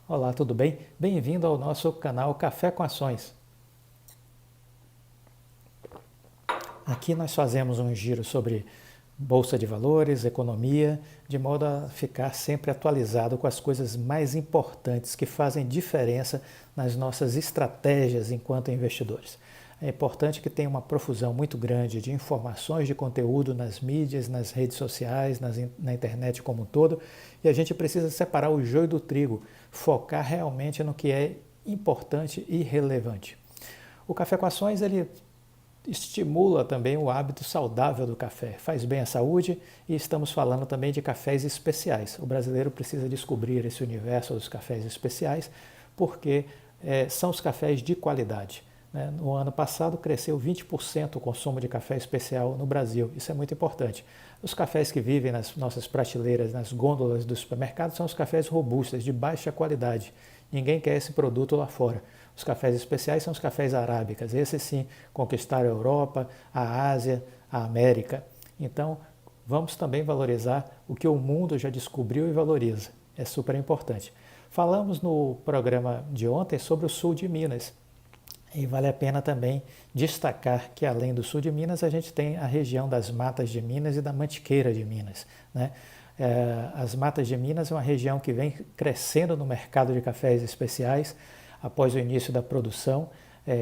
Olá, tudo bem? Bem-vindo ao nosso canal Café com Ações. Aqui nós fazemos um giro sobre bolsa de valores, economia, de modo a ficar sempre atualizado com as coisas mais importantes que fazem diferença nas nossas estratégias enquanto investidores. É importante que tenha uma profusão muito grande de informações, de conteúdo nas mídias, nas redes sociais, na internet como um todo, e a gente precisa separar o joio do trigo, focar realmente no que é importante e relevante. O Café com Ações, ele estimula também o hábito saudável do café, faz bem à saúde e estamos falando também de cafés especiais. O brasileiro precisa descobrir esse universo dos cafés especiais porque são os cafés de qualidade. No ano passado cresceu 20% o consumo de café especial no Brasil, isso é muito importante. Os cafés que vivem nas nossas prateleiras, nas gôndolas do supermercado, são os cafés robustos, de baixa qualidade. Ninguém quer esse produto lá fora. Os cafés especiais são os cafés arábicas. Esses sim conquistaram a Europa, a Ásia, a América. Então, vamos também valorizar o que o mundo já descobriu e valoriza. É super importante. Falamos no programa de ontem sobre o sul de Minas. E vale a pena também destacar que, além do sul de Minas, a gente tem a região das Matas de Minas e da Mantiqueira de Minas. As Matas de Minas é uma região que vem crescendo no mercado de cafés especiais após o início da produção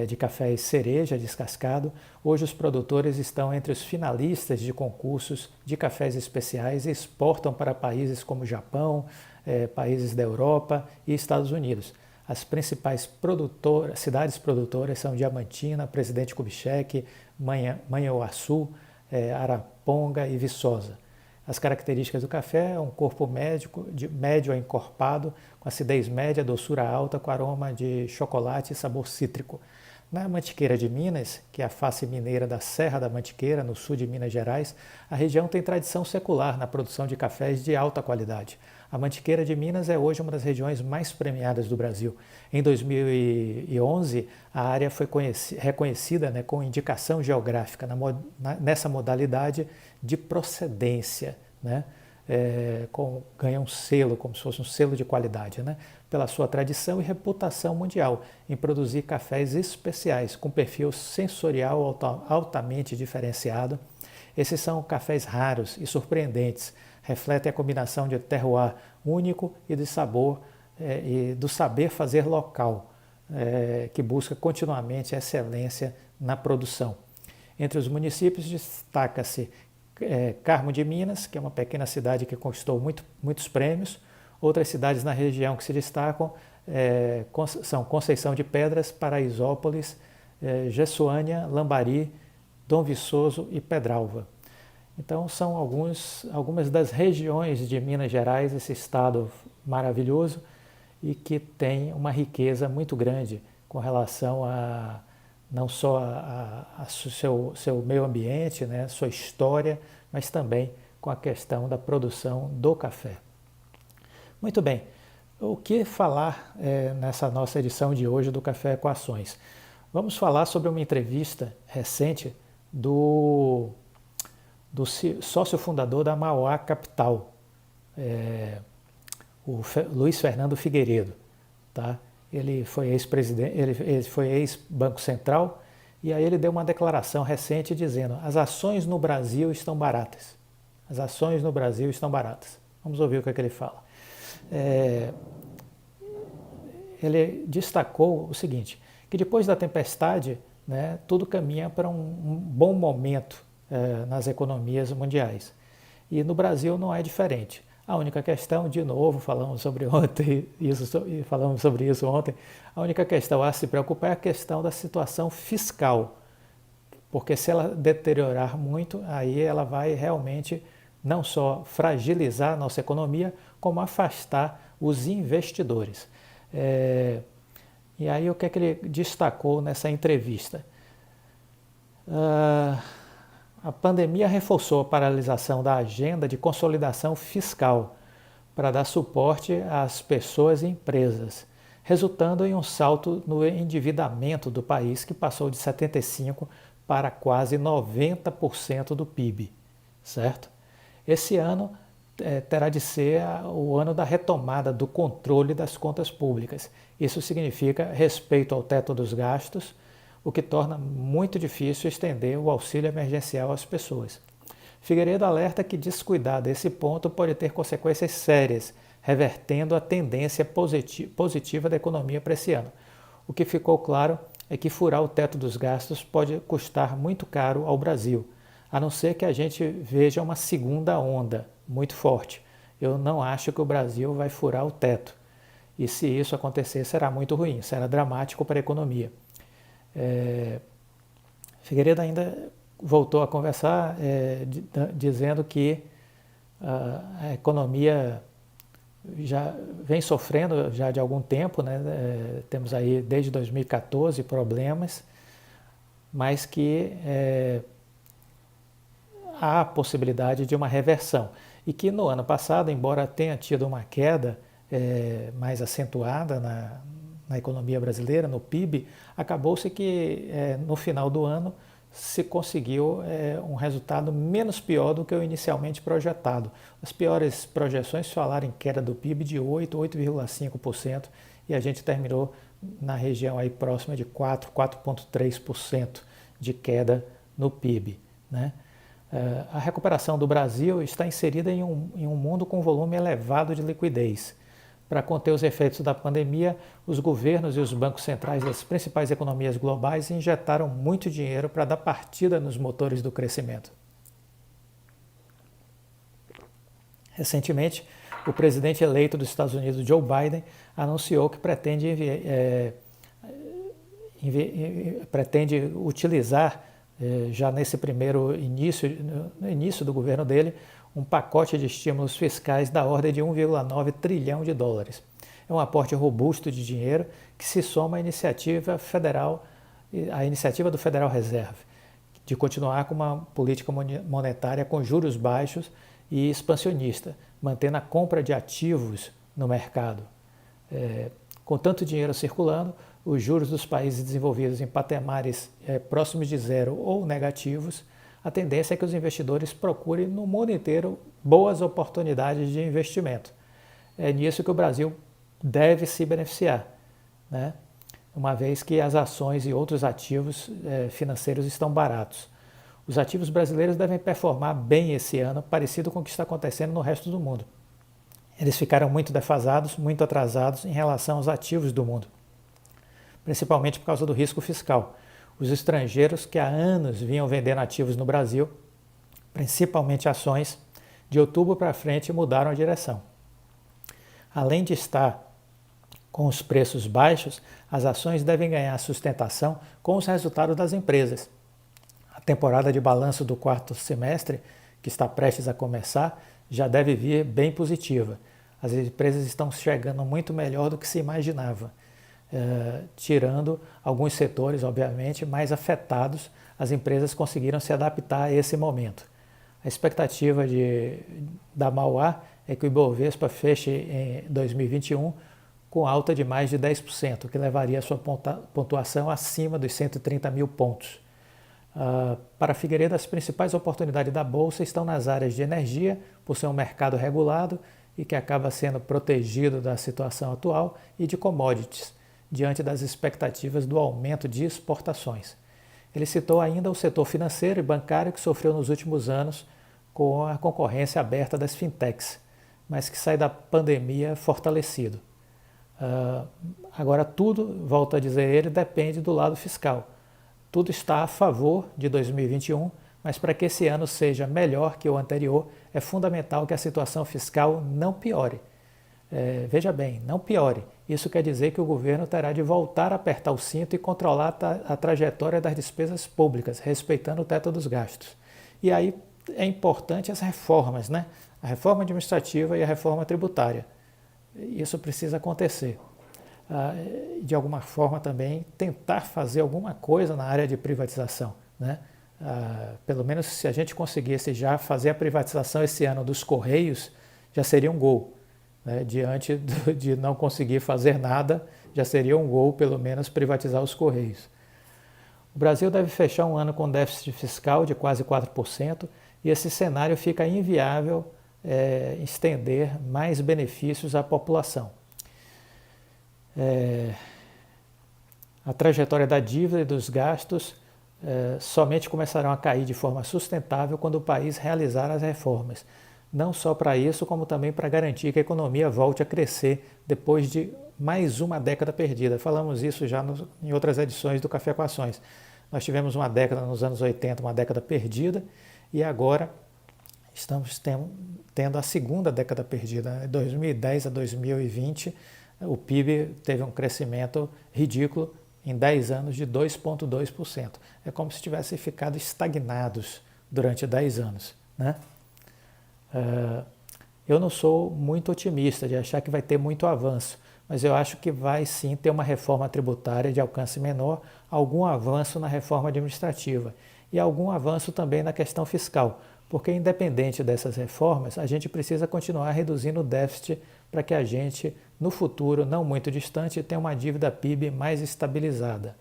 de cafés cereja descascado. Hoje os produtores estão entre os finalistas de concursos de cafés especiais e exportam para países como Japão, países da Europa e Estados Unidos. As principais cidades produtoras são Diamantina, Presidente Kubitschek, Manhuaçu, Araponga e Viçosa. As características do café é um corpo médio a encorpado, com acidez média, doçura alta, com aroma de chocolate e sabor cítrico. Na Mantiqueira de Minas, que é a face mineira da Serra da Mantiqueira, no sul de Minas Gerais, a região tem tradição secular na produção de cafés de alta qualidade. A Mantiqueira de Minas é hoje uma das regiões mais premiadas do Brasil. Em 2011, a área foi reconhecida com indicação geográfica nessa modalidade de procedência, ganha um selo, como se fosse um selo de qualidade, pela sua tradição e reputação mundial em produzir cafés especiais com perfil sensorial altamente diferenciado. Esses são cafés raros e surpreendentes, refletem a combinação de terroir único e de sabor e do saber fazer local, que busca continuamente excelência na produção. Entre os municípios destaca-se Carmo de Minas, que é uma pequena cidade que conquistou muitos prêmios. Outras cidades na região que se destacam são Conceição de Pedras, Paraisópolis, Jesuânia, Lambari, Dom Viçoso e Pedralva. Então são algumas das regiões de Minas Gerais, esse estado maravilhoso e que tem uma riqueza muito grande com relação a não só a seu meio ambiente, sua história, mas também com a questão da produção do café. Muito bem, o que falar nessa nossa edição de hoje do Café com Ações? Vamos falar sobre uma entrevista recente do sócio fundador da Mauá Capital, o Luiz Fernando Figueiredo. Tá? Ele foi ex-presidente, ele foi ex-Banco Central, e aí ele deu uma declaração recente dizendo: as ações no Brasil estão baratas. As ações no Brasil estão baratas. Vamos ouvir o que ele fala. Ele destacou o seguinte, que depois da tempestade, tudo caminha para um bom momento nas economias mundiais. E no Brasil não é diferente. A única questão, de novo, falamos sobre isso ontem, a única questão a se preocupar é a questão da situação fiscal, porque se ela deteriorar muito, aí ela vai realmente não só fragilizar a nossa economia, como afastar os investidores. E aí o que é que ele destacou nessa entrevista? A pandemia reforçou a paralisação da agenda de consolidação fiscal para dar suporte às pessoas e empresas, resultando em um salto no endividamento do país, que passou de 75% para quase 90% do PIB, certo? Esse ano terá de ser o ano da retomada do controle das contas públicas. Isso significa respeito ao teto dos gastos, o que torna muito difícil estender o auxílio emergencial às pessoas. Figueiredo alerta que descuidar desse ponto pode ter consequências sérias, revertendo a tendência positiva da economia para esse ano. O que ficou claro é que furar o teto dos gastos pode custar muito caro ao Brasil, a não ser que a gente veja uma segunda onda muito forte. Eu não acho que o Brasil vai furar o teto. E se isso acontecer, será muito ruim, será dramático para a economia. Figueiredo ainda voltou a conversar dizendo que a economia já vem sofrendo já de algum tempo, né? Temos aí desde 2014 problemas, mas que há a possibilidade de uma reversão. E que no ano passado, embora tenha tido uma queda mais acentuada na economia brasileira, no PIB, acabou-se que no final do ano se conseguiu um resultado menos pior do que o inicialmente projetado. As piores projeções falaram em queda do PIB de 8,5%, e a gente terminou na região aí próxima de 4,3% de queda no PIB, né? A recuperação do Brasil está inserida em um mundo com volume elevado de liquidez. Para conter os efeitos da pandemia, os governos e os bancos centrais das principais economias globais injetaram muito dinheiro para dar partida nos motores do crescimento. Recentemente, o presidente eleito dos Estados Unidos, Joe Biden, anunciou que pretende utilizar, já nesse primeiro no início do governo dele, um pacote de estímulos fiscais da ordem de 1,9 trilhão de dólares. É um aporte robusto de dinheiro que se soma à iniciativa do Federal Reserve, de continuar com uma política monetária com juros baixos e expansionista, mantendo a compra de ativos no mercado. Com tanto dinheiro circulando, os juros dos países desenvolvidos em patamares próximos de zero ou negativos, a tendência é que os investidores procurem no mundo inteiro boas oportunidades de investimento. É nisso que o Brasil deve se beneficiar, né? Uma vez que as ações e outros ativos financeiros estão baratos. Os ativos brasileiros devem performar bem esse ano, parecido com o que está acontecendo no resto do mundo. Eles ficaram muito defasados, muito atrasados em relação aos ativos do mundo, principalmente por causa do risco fiscal. Os estrangeiros que há anos vinham vendendo ativos no Brasil, principalmente ações, de outubro para frente mudaram a direção. Além de estar com os preços baixos, as ações devem ganhar sustentação com os resultados das empresas. A temporada de balanço do quarto semestre, que está prestes a começar, já deve vir bem positiva. As empresas estão chegando muito melhor do que se imaginava. Tirando alguns setores, obviamente, mais afetados, as empresas conseguiram se adaptar a esse momento. A expectativa da Mauá é que o Ibovespa feche em 2021 com alta de mais de 10%, que levaria a sua pontuação acima dos 130 mil pontos. Para Figueiredo, as principais oportunidades da Bolsa estão nas áreas de energia, por ser um mercado regulado e que acaba sendo protegido da situação atual, e de commodities, diante das expectativas do aumento de exportações. Ele citou ainda o setor financeiro e bancário que sofreu nos últimos anos com a concorrência aberta das fintechs, mas que sai da pandemia fortalecido. Agora tudo, volto a dizer ele, depende do lado fiscal. Tudo está a favor de 2021, mas para que esse ano seja melhor que o anterior, é fundamental que a situação fiscal não piore. Veja bem, não piore. Isso quer dizer que o governo terá de voltar a apertar o cinto e controlar a trajetória das despesas públicas, respeitando o teto dos gastos. E aí é importante as reformas, né? A reforma administrativa e a reforma tributária. Isso precisa acontecer. De alguma forma também tentar fazer alguma coisa na área de privatização, né? Pelo menos se a gente conseguisse já fazer a privatização esse ano dos Correios, já seria um gol. Diante de não conseguir fazer nada, já seria um gol, pelo menos, privatizar os Correios. O Brasil deve fechar um ano com déficit fiscal de quase 4%, e esse cenário fica inviável estender mais benefícios à população. A trajetória da dívida e dos gastos somente começarão a cair de forma sustentável quando o país realizar as reformas. Não só para isso, como também para garantir que a economia volte a crescer depois de mais uma década perdida. Falamos isso já em outras edições do Café com Ações. Nós tivemos uma década nos anos 80, uma década perdida, e agora estamos tendo a segunda década perdida. De 2010 a 2020, o PIB teve um crescimento ridículo em 10 anos de 2,2%. É como se tivessem ficado estagnados durante 10 anos, né? Eu não sou muito otimista de achar que vai ter muito avanço, mas eu acho que vai sim ter uma reforma tributária de alcance menor, algum avanço na reforma administrativa e algum avanço também na questão fiscal, porque independente dessas reformas, a gente precisa continuar reduzindo o déficit para que a gente, no futuro, não muito distante, tenha uma dívida PIB mais estabilizada.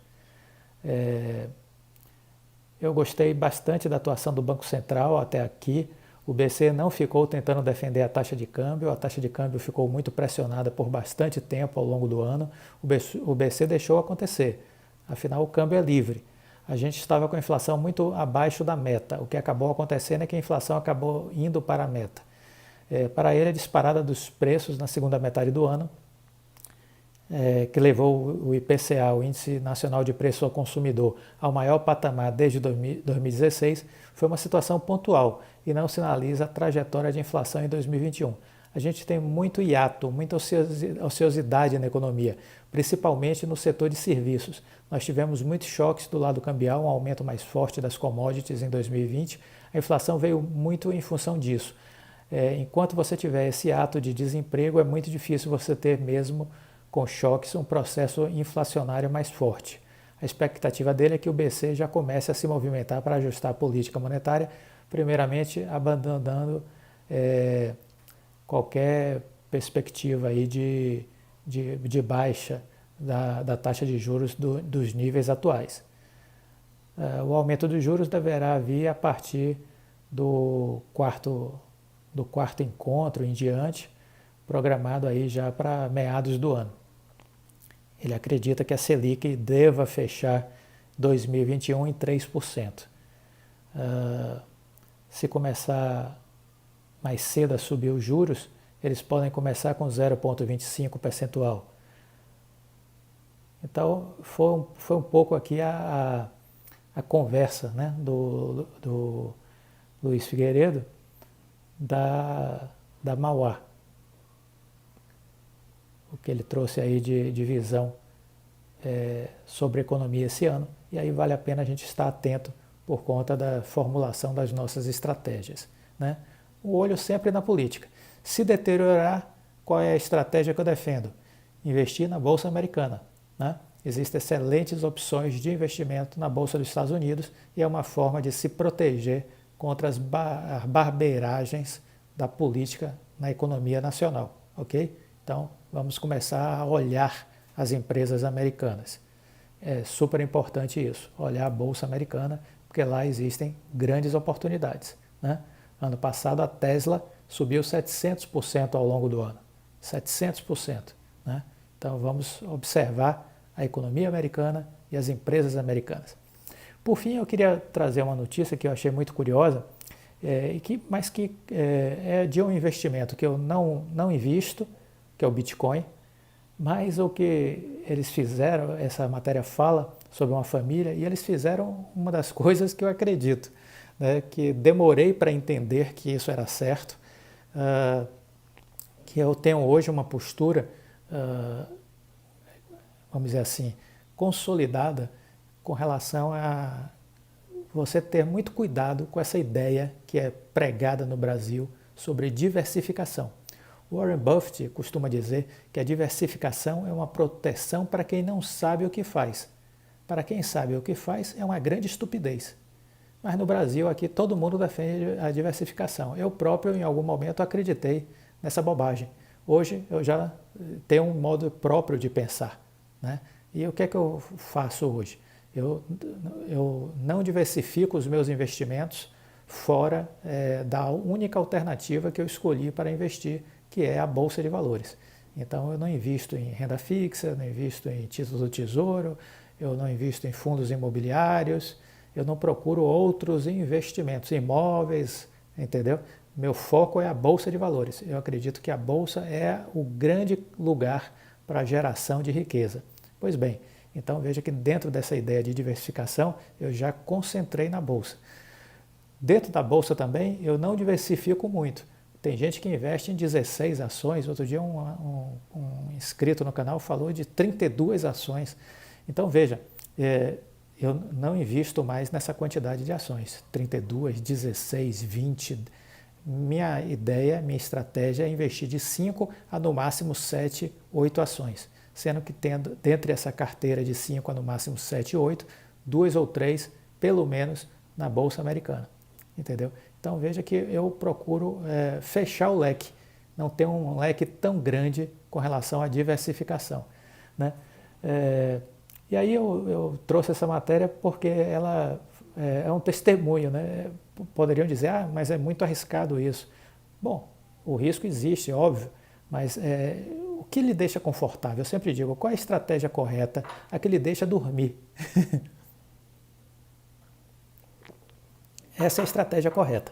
Eu gostei bastante da atuação do Banco Central até aqui. O BC não ficou tentando defender a taxa de câmbio ficou muito pressionada por bastante tempo ao longo do ano. O BC deixou acontecer, afinal o câmbio é livre. A gente estava com a inflação muito abaixo da meta, o que acabou acontecendo é que a inflação acabou indo para a meta. Para ele, a disparada dos preços na segunda metade do ano, que levou o IPCA, o Índice Nacional de Preço ao Consumidor, ao maior patamar desde 2016, foi uma situação pontual e não sinaliza a trajetória de inflação em 2021. A gente tem muito hiato, muita ociosidade na economia, principalmente no setor de serviços. Nós tivemos muitos choques do lado cambial, um aumento mais forte das commodities em 2020. A inflação veio muito em função disso. Enquanto você tiver esse ato de desemprego, é muito difícil você ter mesmo com choques um processo inflacionário mais forte. A expectativa dele é que o BC já comece a se movimentar para ajustar a política monetária, primeiramente abandonando qualquer perspectiva aí de baixa da taxa de juros dos níveis atuais. O aumento dos juros deverá vir a partir do quarto encontro em diante, programado aí já para meados do ano. Ele acredita que a Selic deva fechar 2021 em 3%. Se começar mais cedo a subir os juros, eles podem começar com 0,25 percentual. Então, foi um pouco aqui a conversa, né, do Luiz Figueiredo, da Mauá. O que ele trouxe aí de visão sobre economia esse ano, e aí vale a pena a gente estar atento por conta da formulação das nossas estratégias, né? O olho sempre na política. Se deteriorar, qual é a estratégia que eu defendo? Investir na Bolsa Americana, né? Existem excelentes opções de investimento na Bolsa dos Estados Unidos e é uma forma de se proteger contra as barbeiragens da política na economia nacional, ok? Então, vamos começar a olhar as empresas americanas. É super importante isso, olhar a Bolsa Americana, porque lá existem grandes oportunidades, né? Ano passado a Tesla subiu 700% ao longo do ano, 700%, né? Então vamos observar a economia americana e as empresas americanas. Por fim, eu queria trazer uma notícia que eu achei muito curiosa, mas que é de um investimento que eu não invisto, que é o Bitcoin, mas o que eles fizeram, essa matéria fala sobre uma família, e eles fizeram uma das coisas que eu acredito, né, que demorei para entender que isso era certo, que eu tenho hoje uma postura, vamos dizer assim, consolidada com relação a você ter muito cuidado com essa ideia que é pregada no Brasil sobre diversificação. Warren Buffett costuma dizer que a diversificação é uma proteção para quem não sabe o que faz. Para quem sabe o que faz, é uma grande estupidez. Mas no Brasil, aqui, todo mundo defende a diversificação. Eu próprio, em algum momento, acreditei nessa bobagem. Hoje, eu já tenho um modo próprio de pensar, né? E o que é que eu faço hoje? Eu não diversifico os meus investimentos fora da única alternativa que eu escolhi para investir, que é a Bolsa de Valores. Então eu não invisto em renda fixa, não invisto em títulos do Tesouro, eu não invisto em fundos imobiliários, eu não procuro outros investimentos, imóveis, entendeu? Meu foco é a Bolsa de Valores. Eu acredito que a Bolsa é o grande lugar para a geração de riqueza. Pois bem, então veja que dentro dessa ideia de diversificação, eu já concentrei na Bolsa. Dentro da Bolsa também, eu não diversifico muito. Tem gente que investe em 16 ações. Outro dia um inscrito no canal falou de 32 ações. Então veja, eu não invisto mais nessa quantidade de ações. 32, 16, 20. Minha ideia, minha estratégia é investir de 5 a no máximo 7, 8 ações. Sendo que tendo, dentre essa carteira de 5 a no máximo 7, 8, 2 ou 3, pelo menos, na Bolsa Americana. Entendeu? Então veja que eu procuro fechar o leque, não ter um leque tão grande com relação à diversificação, né? E aí eu trouxe essa matéria porque ela é um testemunho, né? Poderiam dizer, mas é muito arriscado isso. Bom, o risco existe, óbvio, mas o que lhe deixa confortável? Eu sempre digo, qual é a estratégia correta? A que lhe deixa dormir. Essa é a estratégia correta.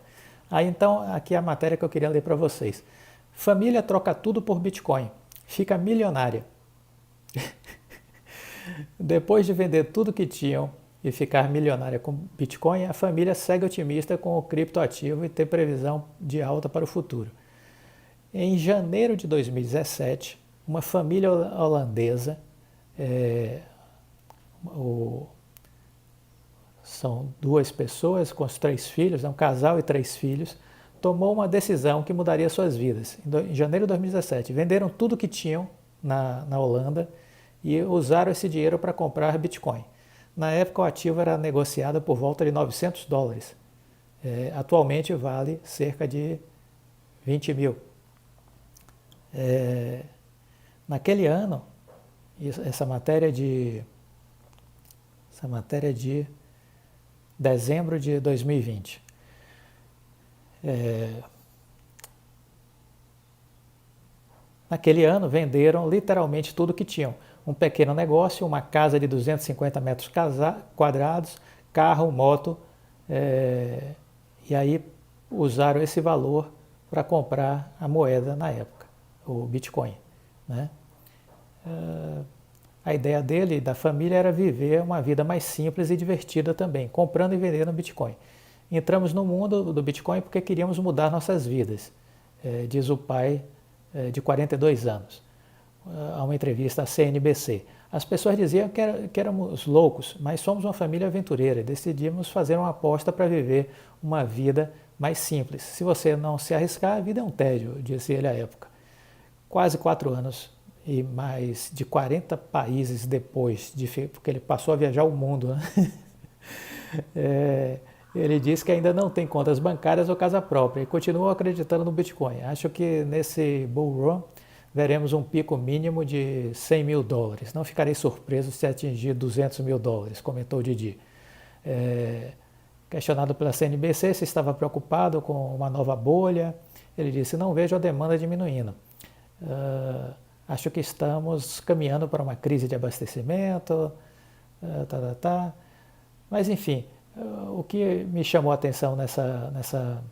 Aí então, aqui é a matéria que eu queria ler para vocês. Família troca tudo por Bitcoin, fica milionária. Depois de vender tudo que tinham e ficar milionária com Bitcoin, a família segue otimista com o criptoativo e tem previsão de alta para o futuro. Em janeiro de 2017, uma família holandesa, são 2 pessoas com os 3 filhos, um casal e 3 filhos, tomou uma decisão que mudaria suas vidas. Em janeiro de 2017, venderam tudo que tinham na Holanda e usaram esse dinheiro para comprar Bitcoin. Na época, o ativo era negociado por volta de $900. Atualmente vale cerca de 20 mil. Naquele ano, essa matéria de dezembro de 2020. Naquele ano, venderam literalmente tudo que tinham. Um pequeno negócio, uma casa de 250 metros quadrados, carro, moto, e aí usaram esse valor para comprar a moeda na época, o Bitcoin, né? A ideia dele e da família era viver uma vida mais simples e divertida também, comprando e vendendo Bitcoin. Entramos no mundo do Bitcoin porque queríamos mudar nossas vidas, diz o pai de 42 anos, a uma entrevista à CNBC. As pessoas diziam que éramos loucos, mas somos uma família aventureira e decidimos fazer uma aposta para viver uma vida mais simples. Se você não se arriscar, a vida é um tédio, disse ele à época. Quase 4 anos e mais de 40 países depois, porque ele passou a viajar o mundo, né? Ele diz que ainda não tem contas bancárias ou casa própria e continua acreditando no Bitcoin. Acho que nesse bull run veremos um pico mínimo de $100 mil. Não ficarei surpreso se atingir $200 mil, comentou Didi. Questionado pela CNBC se estava preocupado com uma nova bolha, ele disse, não vejo a demanda diminuindo. Acho que estamos caminhando para uma crise de abastecimento, Mas, enfim, o que me chamou a atenção nessa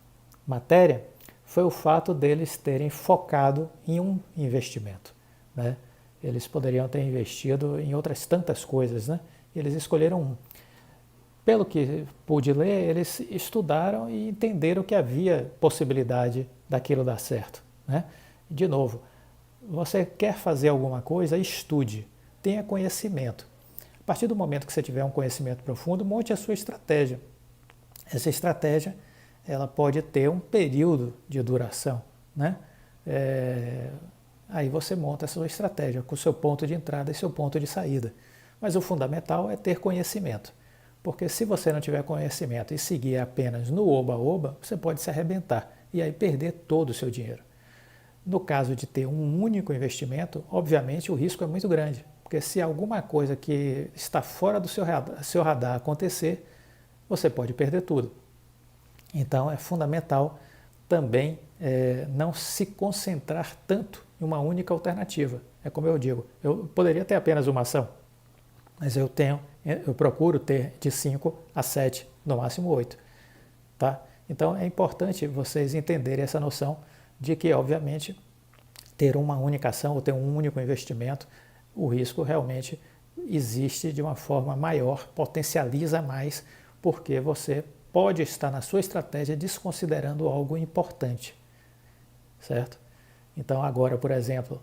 matéria foi o fato deles terem focado em um investimento, né? Eles poderiam ter investido em outras tantas coisas, né? E eles escolheram um. Pelo que pude ler, eles estudaram e entenderam que havia possibilidade daquilo dar certo, né? De novo, você quer fazer alguma coisa, estude, tenha conhecimento. A partir do momento que você tiver um conhecimento profundo, monte a sua estratégia. Essa estratégia, ela pode ter um período de duração, né? Aí você monta a sua estratégia com o seu ponto de entrada e seu ponto de saída. Mas o fundamental é ter conhecimento. Porque se você não tiver conhecimento e seguir apenas no oba-oba, você pode se arrebentar e aí perder todo o seu dinheiro. No caso de ter um único investimento, obviamente o risco é muito grande, porque se alguma coisa que está fora do seu radar acontecer, você pode perder tudo. Então é fundamental também não se concentrar tanto em uma única alternativa. É como eu digo, eu poderia ter apenas uma ação, mas eu procuro ter de 5 a 7, no máximo 8. Tá? Então é importante vocês entenderem essa noção de que, obviamente, ter uma única ação ou ter um único investimento, o risco realmente existe de uma forma maior, potencializa mais, porque você pode estar na sua estratégia desconsiderando algo importante, certo? Então agora, por exemplo,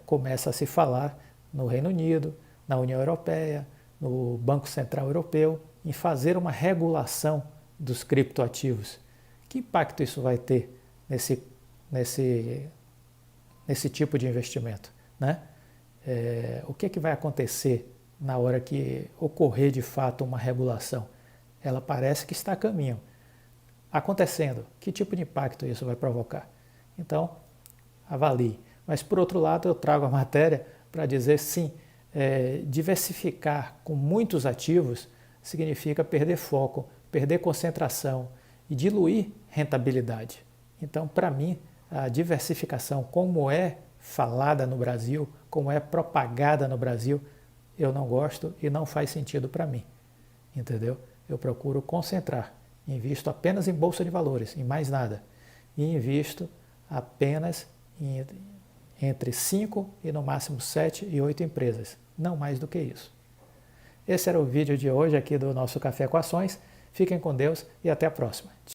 começa a se falar no Reino Unido, na União Europeia, no Banco Central Europeu, em fazer uma regulação dos criptoativos. Que impacto isso vai ter nesse tipo de investimento, né? O que vai acontecer na hora que ocorrer de fato uma regulação? Ela parece que está a caminho. Acontecendo, que tipo de impacto isso vai provocar? Então, avalie. Mas, por outro lado, eu trago a matéria para dizer, sim, diversificar com muitos ativos significa perder foco, perder concentração e diluir rentabilidade. Então, para mim, a diversificação, como é falada no Brasil, como é propagada no Brasil, eu não gosto e não faz sentido para mim, entendeu? Eu procuro concentrar, invisto apenas em bolsa de valores, em mais nada, e invisto apenas entre 5 e no máximo 7 e 8 empresas, não mais do que isso. Esse era o vídeo de hoje aqui do nosso Café com Ações. Fiquem com Deus e até a próxima.